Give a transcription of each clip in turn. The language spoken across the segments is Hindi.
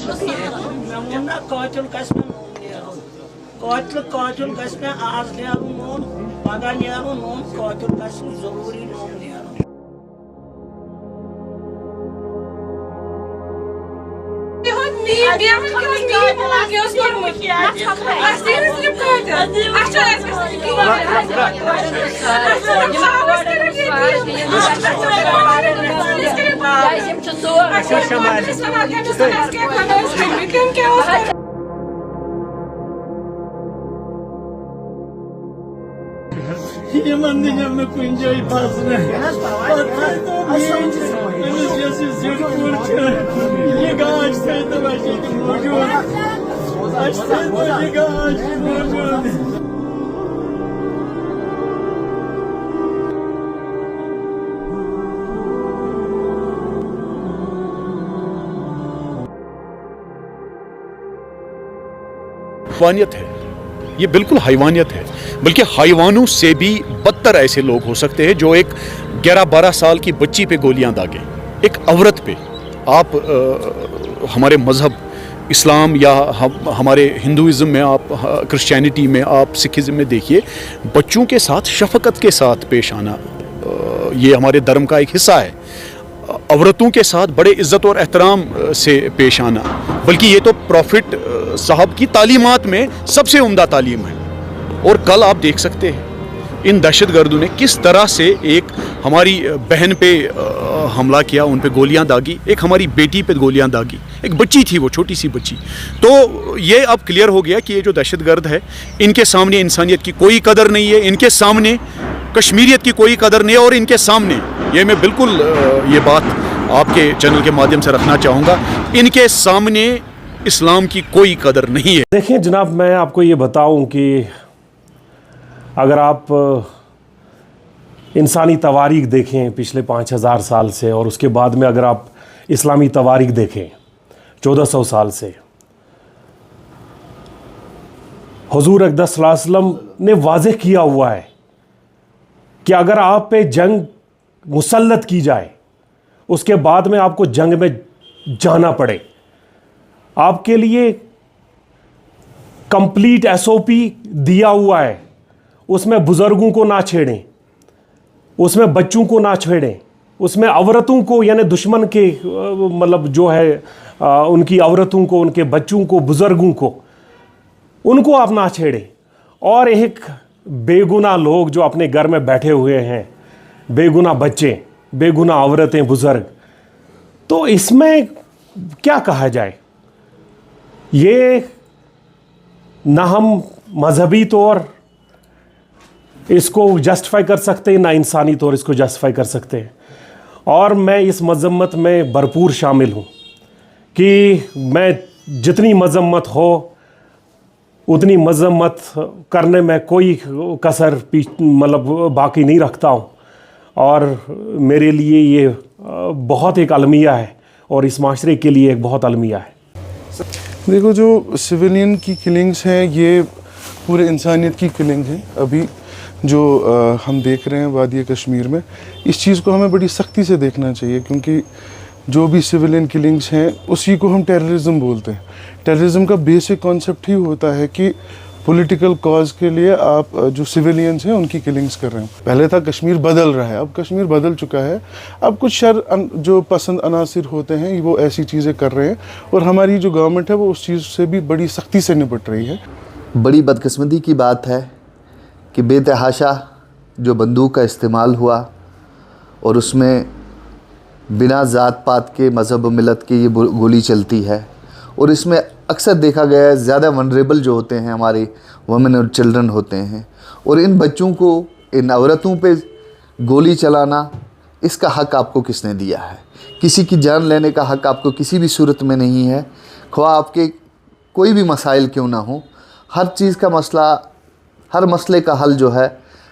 कातिल गस मे नोन नेरुन कातिल गस मे आज नेरुन नोन पगह नेरुन नोन कातिल गस जरूरी नोन नेरुन। ये मंदिर में कुंजाई पास में ये गाज से तो वैसे मौजूद अच्छा तो ये गाज मौजूद। हैवानियत है, ये बिल्कुल हैवानियत है, बल्कि हैवानों से भी बदतर ऐसे लोग हो सकते हैं जो एक 11-12 साल की बच्ची पे गोलियां दागें, एक औरत पे। आप हमारे मज़हब इस्लाम या हमारे हिंदुइज़्म में, आप क्रिश्चियनिटी में, आप सिखिज़्म में देखिए, बच्चों के साथ शफ़क़त के साथ पेश आना ये हमारे धर्म का एक हिस्सा है। औरतों के साथ बड़े इज़्ज़त और एहतराम से पेश आना, बल्कि ये तो प्रॉफिट साहब की तालीमात में सबसे उम्दा तालीम है। और कल आप देख सकते हैं इन दहशतगर्दों ने किस तरह से एक हमारी बहन पे हमला किया, उन पे गोलियां दागी, एक हमारी बेटी पे गोलियां दागी, एक बच्ची थी, वो छोटी सी बच्ची। तो ये अब क्लियर हो गया कि ये जो दहशतगर्द है, इनके सामने इंसानियत की कोई कदर नहीं है, इनके सामने कश्मीरियत की कोई कदर नहीं है, और इनके सामने ये मैं बिल्कुल ये बात आपके चैनल के माध्यम से रखना चाहूँगा, इनके सामने इस्लाम की कोई कदर नहीं है। देखिए जनाब, मैं आपको ये बताऊं कि अगर आप इंसानी तवारीख देखें पिछले 5000 साल से, और उसके बाद में अगर आप इस्लामी तवारीख देखें 1400 साल से, हुजूर अक़दस सल्लल्लाहु अलैहि वसल्लम ने वाज़ेह किया हुआ है कि अगर आप पे जंग मुसल्लत की जाए, उसके बाद में आपको जंग में जाना पड़े, आपके लिए कंप्लीट एसओपी दिया हुआ है। उसमें बुज़ुर्गों को ना छेड़ें, उसमें बच्चों को ना छेड़ें, उसमें औरतों को, यानी दुश्मन के मतलब जो है उनकी औरतों को, उनके बच्चों को, बुज़ुर्गों को, उनको आप ना छेड़ें। और एक बेगुनाह लोग जो अपने घर में बैठे हुए हैं, बेगुनाह बच्चे, बेगुनाह औरतें, बुज़ुर्ग, तो इसमें क्या कहा जाए? ये ना हम मजहबी तौर इसको जस्टिफाई कर सकते हैं, ना इंसानी तौर इसको जस्टिफाई कर सकते हैं। और मैं इस मजम्मत में भरपूर शामिल हूँ कि मैं जितनी मजम्मत हो उतनी मजम्मत करने में कोई कसर मतलब बाकी नहीं रखता हूँ। और मेरे लिए ये बहुत एक अलमिया है, और इस माशरे के लिए एक बहुत अलमिया है। देखो, जो सिविलियन की किलिंग्स हैं ये पूरे इंसानियत की किलिंग है। अभी जो हम देख रहे हैं वादी कश्मीर में, इस चीज़ को हमें बड़ी सख्ती से देखना चाहिए, क्योंकि जो भी सिविलियन किलिंग्स हैं उसी को हम टेररिज्म बोलते हैं। टेररिज्म का बेसिक कॉन्सेप्ट ही होता है कि पॉलिटिकल कॉज के लिए आप जो सिविलियंस हैं उनकी किलिंग्स कर रहे हैं। पहले था कश्मीर बदल रहा है, अब कश्मीर बदल चुका है। अब कुछ जो पसंद अनासिर होते हैं वो ऐसी चीज़ें कर रहे हैं, और हमारी जो गवर्नमेंट है वो उस चीज़ से भी बड़ी सख्ती से निपट रही है। बड़ी बदकिस्मती की बात है कि बेतहाशा जो बंदूक का इस्तेमाल हुआ, और उसमें बिना ज़ात पात के, मज़हब मिलत के ये गोली चलती है। और इसमें अक्सर देखा गया है ज़्यादा वनरेबल जो होते हैं हमारे वुमेन और चिल्ड्रन होते हैं, और इन बच्चों को, इन औरतों पे गोली चलाना, इसका हक़ आपको किसने दिया है? किसी की जान लेने का हक़ आपको किसी भी सूरत में नहीं है, ख्वाह आपके कोई भी मसाइल क्यों ना हो। हर चीज़ का मसला, हर मसले का हल जो है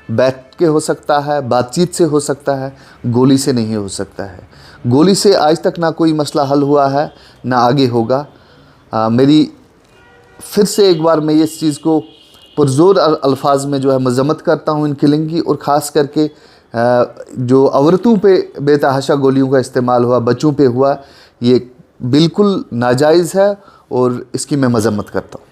बैठ के हो सकता है, बातचीत से हो सकता है, गोली से नहीं हो सकता है। गोली से आज तक ना कोई मसला हल हुआ है, ना आगे होगा। मेरी फिर से एक बार मैं इस चीज़ को पुरज़ोर अल्फाज में जो है मज़म्मत करता हूँ इन किलिंग की, और ख़ास करके जो औरतों पे बेतहाशा गोलियों का इस्तेमाल हुआ, बच्चों पे हुआ, ये बिल्कुल नाजायज़ है और इसकी मैं मजम्मत करता हूँ।